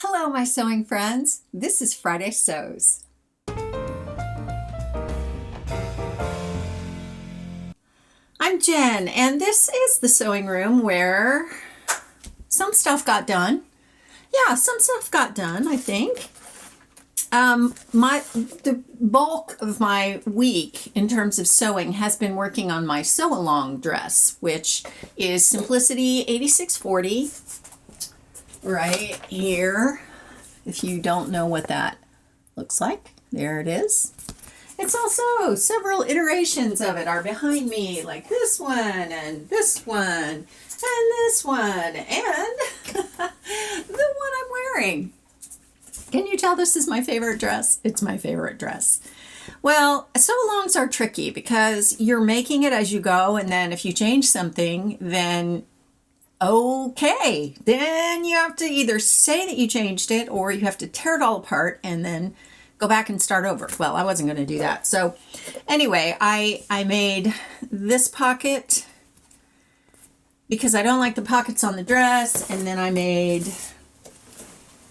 Hello, my sewing friends. This is Friday Sews. I'm Jen, and this is the sewing room where some stuff got done. Yeah, some stuff got done, I think. The bulk of my week in terms of sewing has been working on my sew-along dress, which is Simplicity 8640. Right here, if you don't know what that looks like, there it is. It's also several iterations of it are behind me, like this one and this one and this one and the one I'm wearing. Can you tell this is my favorite dress? It's my favorite dress. Well, sew-alongs are tricky because you're making it as you go, and then if you change something, then okay, then you have to either say that you changed it or you have to tear it all apart and then go back and start over. Well, I wasn't going to do that. So anyway, I made this pocket because I don't like the pockets on the dress, and then I made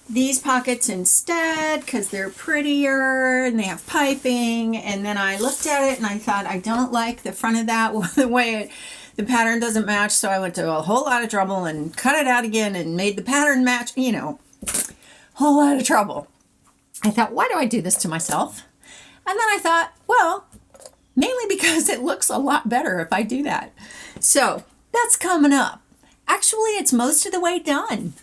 these pockets instead because they're prettier and they have piping. And then I looked at it and I thought, I don't like the front of that the way the pattern doesn't match, so I went to a whole lot of trouble and cut it out again and made the pattern match, whole lot of trouble. I thought, why do I do this to myself? And then I thought, well, mainly because it looks a lot better if I do that. So that's coming up. Actually, it's most of the way done.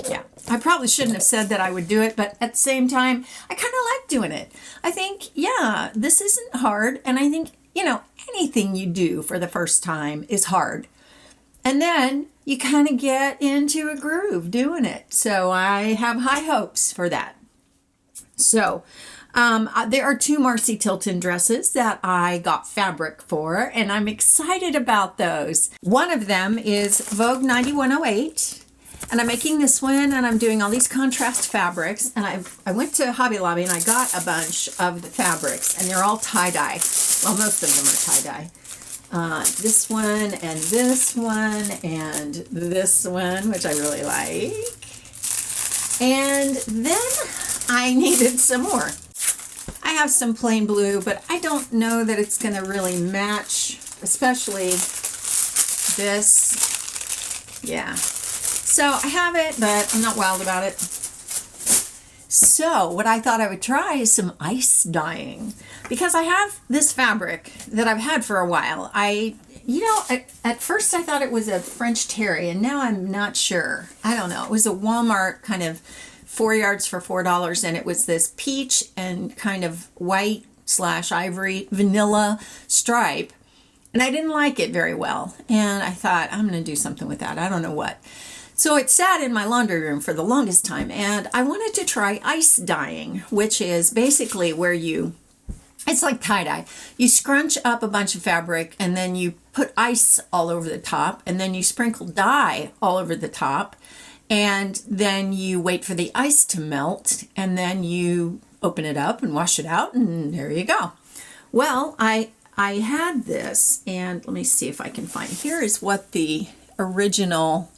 Yeah, I probably shouldn't have said that I would do it, but at the same time, I kind of like doing it. I think, yeah, this isn't hard, and I think, anything you do for the first time is hard. And then you kind of get into a groove doing it. So I have high hopes for that. So there are two Marcy Tilton dresses that I got fabric for, and I'm excited about those. One of them is Vogue 9108. And I'm making this one, and I'm doing all these contrast fabrics. And I went to Hobby Lobby, and I got a bunch of the fabrics, and they're all tie-dye. Well, most of them are tie-dye. This one, and this one, and this one, which I really like. And then I needed some more. I have some plain blue, but I don't know that it's going to really match, especially this. Yeah. So I have it, but I'm not wild about it. So what I thought I would try is some ice dyeing, because I have this fabric that I've had for a while. At first I thought it was a French terry, and now I'm not sure. I don't know. It was a Walmart kind of 4 yards for $4, and it was this peach and kind of white/ivory vanilla stripe. And I didn't like it very well. And I thought, I'm going to do something with that. I don't know what. So it sat in my laundry room for the longest time, and I wanted to try ice dyeing, which is basically where it's like tie-dye. You scrunch up a bunch of fabric, and then you put ice all over the top, and then you sprinkle dye all over the top, and then you wait for the ice to melt, and then you open it up and wash it out, and there you go. Well, I had this, and let me see if I can find. Here is what the original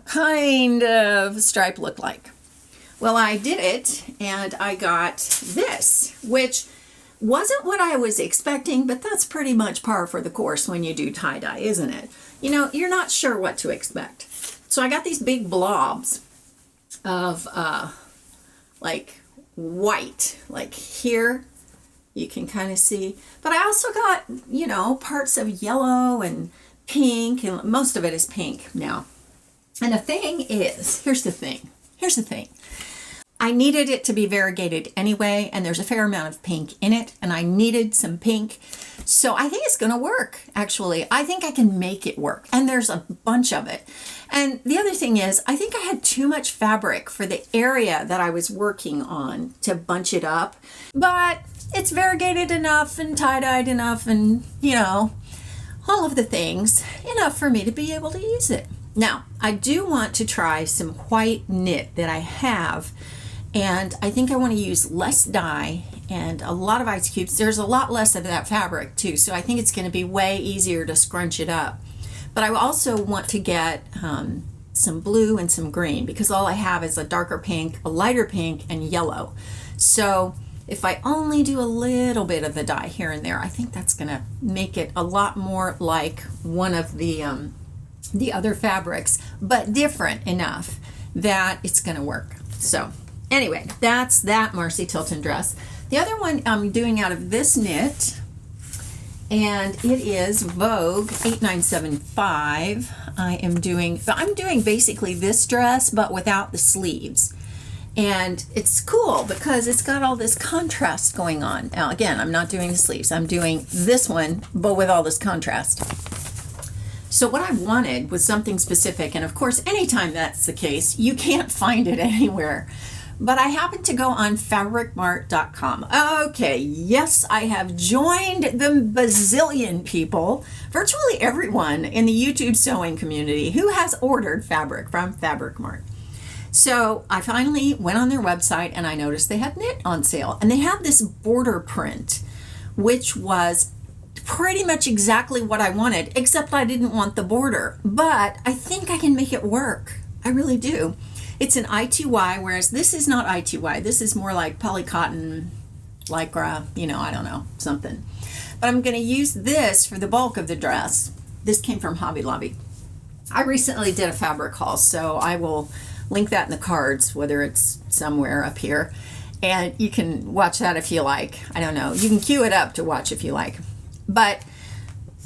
kind of stripe looked like. Well, I did it, and I got this, which wasn't what I was expecting, but that's pretty much par for the course when you do tie-dye, isn't it? You're not sure what to expect. So I got these big blobs of like white, like here you can kind of see, but I also got parts of yellow and pink, and most of it is pink now. And the thing is, here's the thing. I needed it to be variegated anyway, and there's a fair amount of pink in it, and I needed some pink. So I think it's going to work, actually. I think I can make it work, and there's a bunch of it. And the other thing is, I think I had too much fabric for the area that I was working on to bunch it up, but it's variegated enough and tie-dyed enough and, all of the things, enough for me to be able to use it. Now, I do want to try some white knit that I have, and I think I want to use less dye and a lot of ice cubes. There's a lot less of that fabric too, so I think it's going to be way easier to scrunch it up. But I also want to get some blue, and some green, because all I have is a darker pink, a lighter pink, and yellow. So if I only do a little bit of the dye here and there, I think that's going to make it a lot more like one of the other fabrics, but different enough that it's going to work. So anyway, that's that Marcy Tilton dress. The other one I'm doing out of this knit, and it is Vogue 8975. I'm doing basically this dress, but without the sleeves. And it's cool because it's got all this contrast going on. Now, again, I'm not doing the sleeves. I'm doing this one, but with all this contrast. So what I wanted was something specific. And of course, anytime that's the case, you can't find it anywhere. But I happened to go on fabricmart.com. Okay, yes, I have joined the bazillion people, virtually everyone in the YouTube sewing community who has ordered fabric from Fabric Mart. So I finally went on their website and I noticed they had knit on sale. And they had this border print, which was pretty much exactly what I wanted, except I didn't want the border. But I think I can make it work. I really do. It's an ITY, whereas this is not ITY. This is more like polycotton, lycra, I don't know, something. But I'm going to use this for the bulk of the dress. This came from Hobby Lobby. I recently did a fabric haul, so I will link that in the cards, whether it's somewhere up here. And you can watch that if you like. I don't know. You can queue it up to watch if you like. But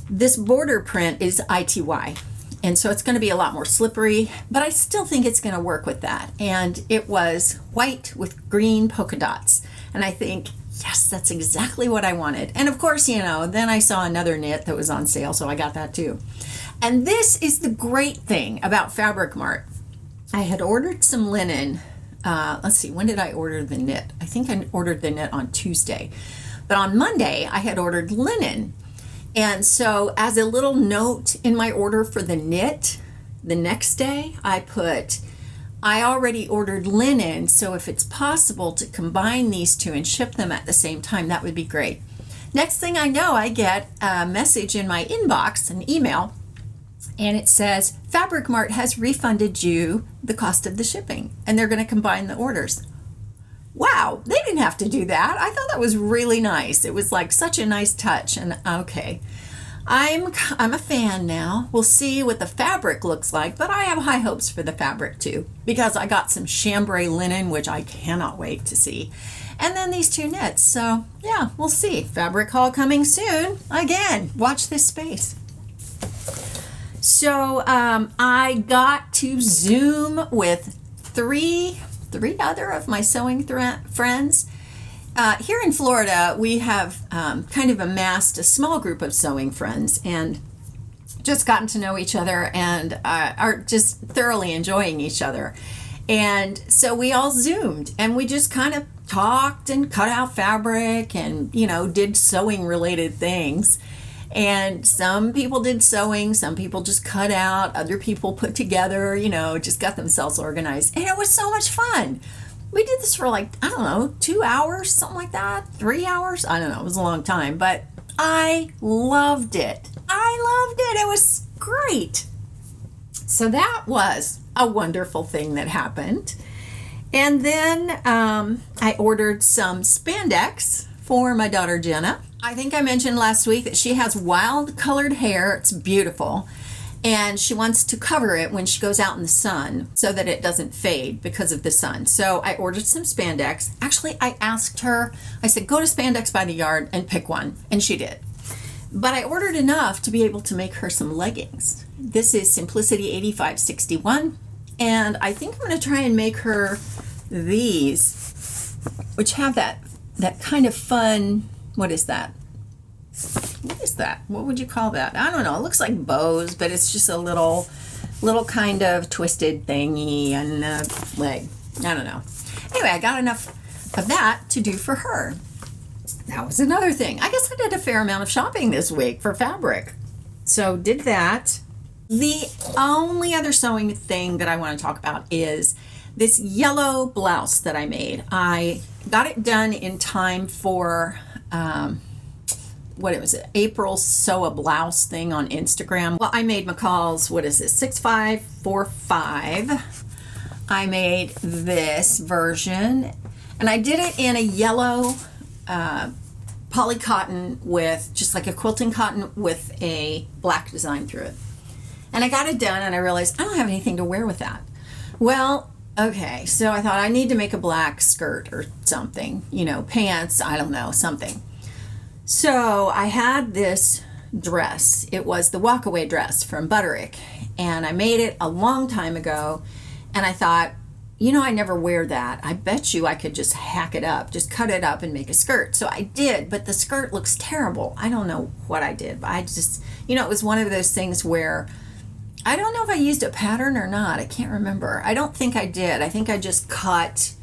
this border print is ITY. And so it's going to be a lot more slippery, but I still think it's going to work with that. And it was white with green polka dots. And I think, yes, that's exactly what I wanted. And of course, then I saw another knit that was on sale, so I got that too. And this is the great thing about Fabric Mart. I had ordered some linen. Let's see, when did I order the knit? I think I ordered the knit on Tuesday. But on Monday, I had ordered linen. And so as a little note in my order for the knit, the next day I already ordered linen, so if it's possible to combine these two and ship them at the same time, that would be great. Next thing I know, I get a message in my inbox, an email, and it says, Fabric Mart has refunded you the cost of the shipping, and they're going to combine the orders. Wow, they didn't have to do that. I thought that was really nice. It was like such a nice touch. And okay, I'm a fan now. We'll see what the fabric looks like, but I have high hopes for the fabric too, because I got some chambray linen, which I cannot wait to see. And then these two knits. So yeah, we'll see. Fabric haul coming soon. Again, watch this space. So I got to Zoom with three other of my sewing friends. Here in Florida, we have kind of amassed a small group of sewing friends and just gotten to know each other and are just thoroughly enjoying each other. And so we all Zoomed and we just kind of talked and cut out fabric and, did sewing related things. And some people did sewing, some people just cut out, other people put together, just got themselves organized. And it was so much fun. We did this for 2 hours, something like that, 3 hours. I don't know, it was a long time, but I loved it. It was great. So that was a wonderful thing that happened. And then I ordered some spandex for my daughter Jenna. I think I mentioned last week that she has wild colored hair. It's beautiful. And she wants to cover it when she goes out in the sun so that it doesn't fade because of the sun. So I ordered some spandex. Actually, I asked her, I said, go to Spandex by the Yard and pick one. And she did. But I ordered enough to be able to make her some leggings. This is Simplicity 8561. And I think I'm going to try and make her these, which have that kind of fun. What is that? What would you call that? I don't know. It looks like bows, but it's just a little kind of twisted thingy and a leg. I don't know. Anyway, I got enough of that to do for her. That was another thing. I guess I did a fair amount of shopping this week for fabric. So did that. The only other sewing thing that I want to talk about is this yellow blouse that I made. I got it done in time for what it was, April sew a blouse thing on Instagram. Well, I made McCalls, what is this, 6545. I made this version, and I did it in a yellow poly cotton with just like a quilting cotton with a black design through it. And I got it done, and I realized I don't have anything to wear with that. Well, okay, so I thought I need to make a black skirt or something, you know, pants, I don't know, something. So I had this dress. It was the walkaway dress from Butterick, and I made it a long time ago, and I thought, you know, I never wear that. I bet you I could just hack it up, just cut it up and make a skirt. So I did, but the skirt looks terrible. I don't know what I did, but I just, you know, it was one of those things where I don't know if I used a pattern or not. I can't remember. I don't think I did. I think I just cut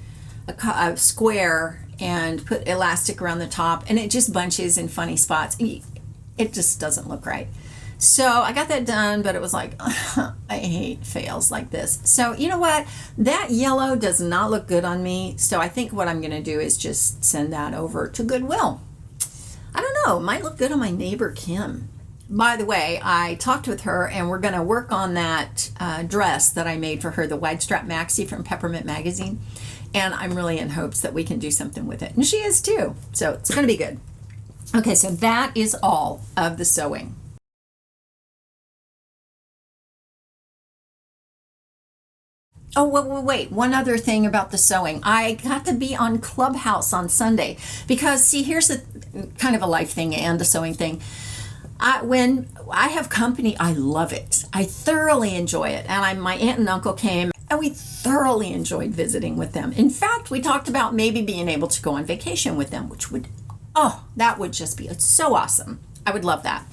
a square and put elastic around the top, and it just bunches in funny spots. It just doesn't look right. So I got that done, but it was like, I hate fails like this. So you know what? That yellow does not look good on me. So I think what I'm going to do is just send that over to Goodwill. I don't know. It might look good on my neighbor, Kim. By the way, I talked with her, and we're going to work on that dress that I made for her, the wide strap maxi from Peppermint Magazine. And I'm really in hopes that we can do something with it. And she is too. So it's going to be good. Okay, so that is all of the sewing. Oh, wait, one other thing about the sewing. I got to be on Clubhouse on Sunday because, see, here's a kind of a life thing and a sewing thing. When I have company, I love it. I thoroughly enjoy it. And my aunt and uncle came, and we thoroughly enjoyed visiting with them. In fact, we talked about maybe being able to go on vacation with them, which would, that would just be so awesome. I would love that.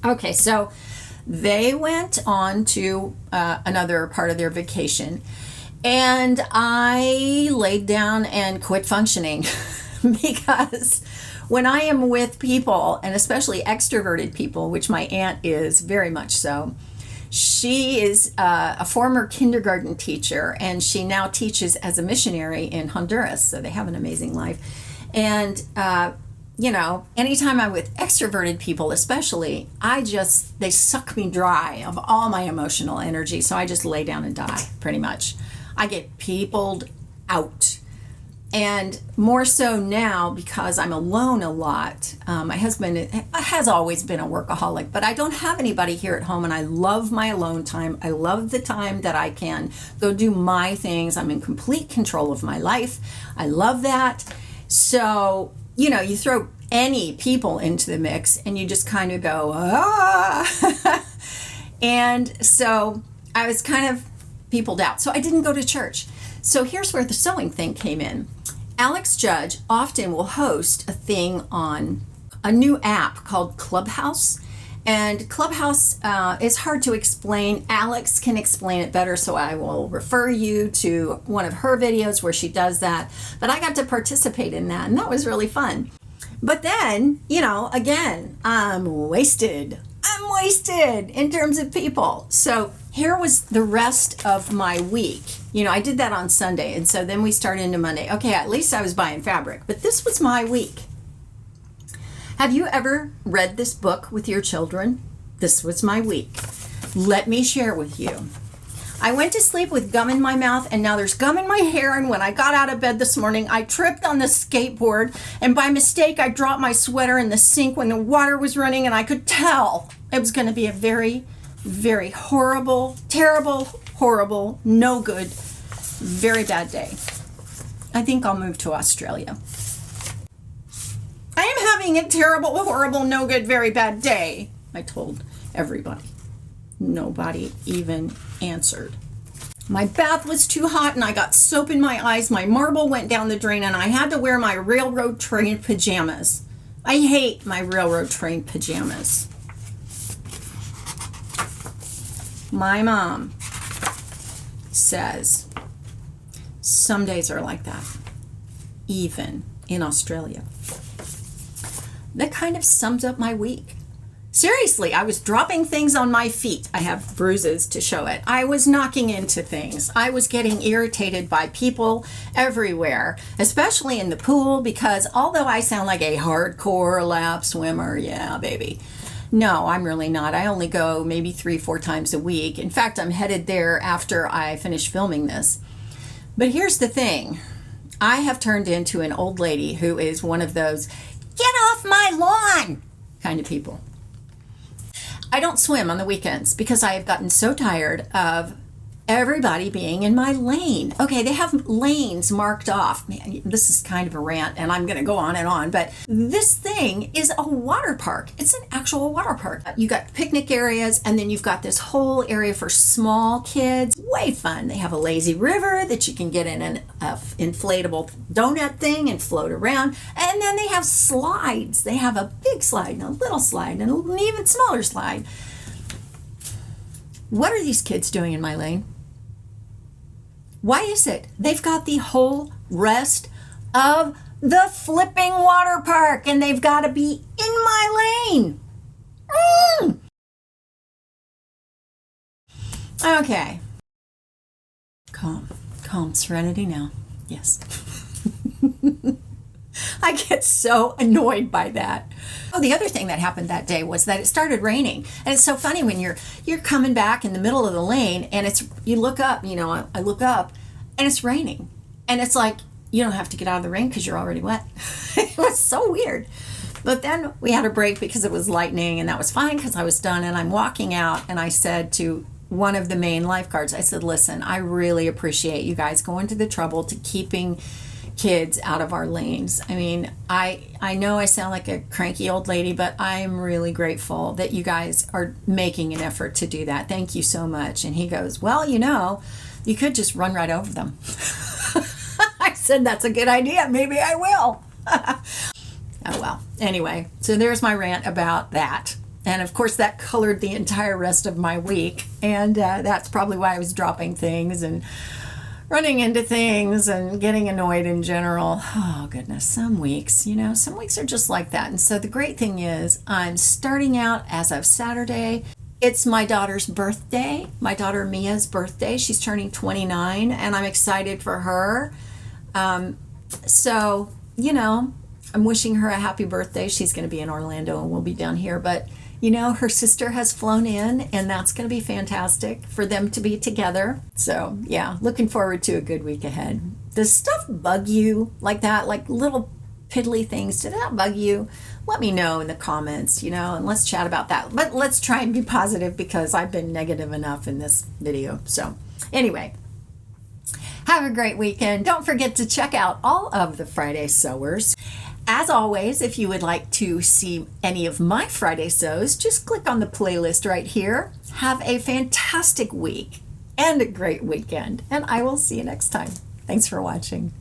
Okay, so they went on to another part of their vacation, and I laid down and quit functioning because when I am with people, and especially extroverted people, which my aunt is very much so, she is a former kindergarten teacher, and she now teaches as a missionary in Honduras, so they have an amazing life. And you know, anytime I'm with extroverted people, especially, they suck me dry of all my emotional energy. So I just lay down and die, pretty much. I get peopled out. And more so now because I'm alone a lot. My husband has always been a workaholic, but I don't have anybody here at home, and I love my alone time. I love the time that I can go do my things. I'm in complete control of my life. I love that. So, you know, you throw any people into the mix and you just kind of go, And so I was kind of peopled out. So I didn't go to church. So here's where the sewing thing came in. Alex Judge often will host a thing on a new app called Clubhouse. And Clubhouse is hard to explain. Alex can explain it better, so I will refer you to one of her videos where she does that. But I got to participate in that, and that was really fun. But then, you know, again, I'm wasted in terms of people. So here was the rest of my week. You know, I did that on Sunday, and so then we started into Monday. Okay, at least I was buying fabric, but this was my week. Have you ever read this book with your children? This was my week. Let me share with you. I went to sleep with gum in my mouth, and now there's gum in my hair, and when I got out of bed this morning, I tripped on the skateboard, and by mistake, I dropped my sweater in the sink when the water was running, and I could tell it was going to be a very, very horrible, terrible, horrible, no good, very bad day. I think I'll move to Australia. I am having a terrible, horrible, no good, very bad day, I told everybody. Nobody even answered. My bath was too hot and I got soap in my eyes. My marble went down the drain and I had to wear my railroad train pajamas. I hate my railroad train pajamas. My mom says some days are like that, even in Australia. That kind of sums up my week. Seriously, I was dropping things on my feet. I have bruises to show it. I was knocking into things. I was getting irritated by people everywhere, especially in the pool, because although I sound like a hardcore lap swimmer, yeah, baby. No, I'm really not. I only go maybe 3-4 times a week. In fact, I'm headed there after I finish filming this. But here's the thing. I have turned into an old lady who is one of those, get off my lawn kind of people. I don't swim on the weekends because I have gotten so tired of everybody being in my lane. Okay, they have lanes marked off. Man, this is kind of a rant and I'm going to go on and on, but this thing is a water park. It's an actual water park. You got picnic areas and then you've got this whole area for small kids. Way fun. They have a lazy river that you can get in an inflatable donut thing and float around. And then they have slides. They have a big slide and a little slide and an even smaller slide. What are these kids doing in my lane? Why is it they've got the whole rest of the flipping water park and they've got to be in my lane? Okay. Calm, serenity now. Yes. I get so annoyed by that. Oh, the other thing that happened that day was that it started raining. And it's so funny when you're coming back in the middle of the lane and you look up, I look up and it's raining. And it's like, you don't have to get out of the rain because you're already wet. It was so weird. But then we had a break because it was lightning and that was fine because I was done. And I'm walking out and I said to one of the main lifeguards, I said, listen, I really appreciate you guys going to the trouble to keeping kids out of our lanes. I mean, I know I sound like a cranky old lady, but I'm really grateful that you guys are making an effort to do that. Thank you so much. And he goes, well, you could just run right over them. I said, that's a good idea. Maybe I will. Oh, well. Anyway, so there's my rant about that. And of course, that colored the entire rest of my week. And that's probably why I was dropping things and running into things and getting annoyed in general. Oh, goodness. Some weeks are just like that. And so the great thing is I'm starting out as of Saturday. It's my daughter's birthday, my daughter Mia's birthday. She's turning 29 and I'm excited for her. So, I'm wishing her a happy birthday. She's going to be in Orlando and we'll be down here. But, her sister has flown in and that's going to be fantastic for them to be together. So, yeah, looking forward to a good week ahead. Does stuff bug you like that? Like little piddly things? Did that bug you? Let me know in the comments, and let's chat about that. But let's try and be positive because I've been negative enough in this video. So, anyway. Have a great weekend. Don't forget to check out all of the Friday Sewers. As always, if you would like to see any of my Friday sews, just click on the playlist right here. Have a fantastic week and a great weekend, and I will see you next time. Thanks for watching.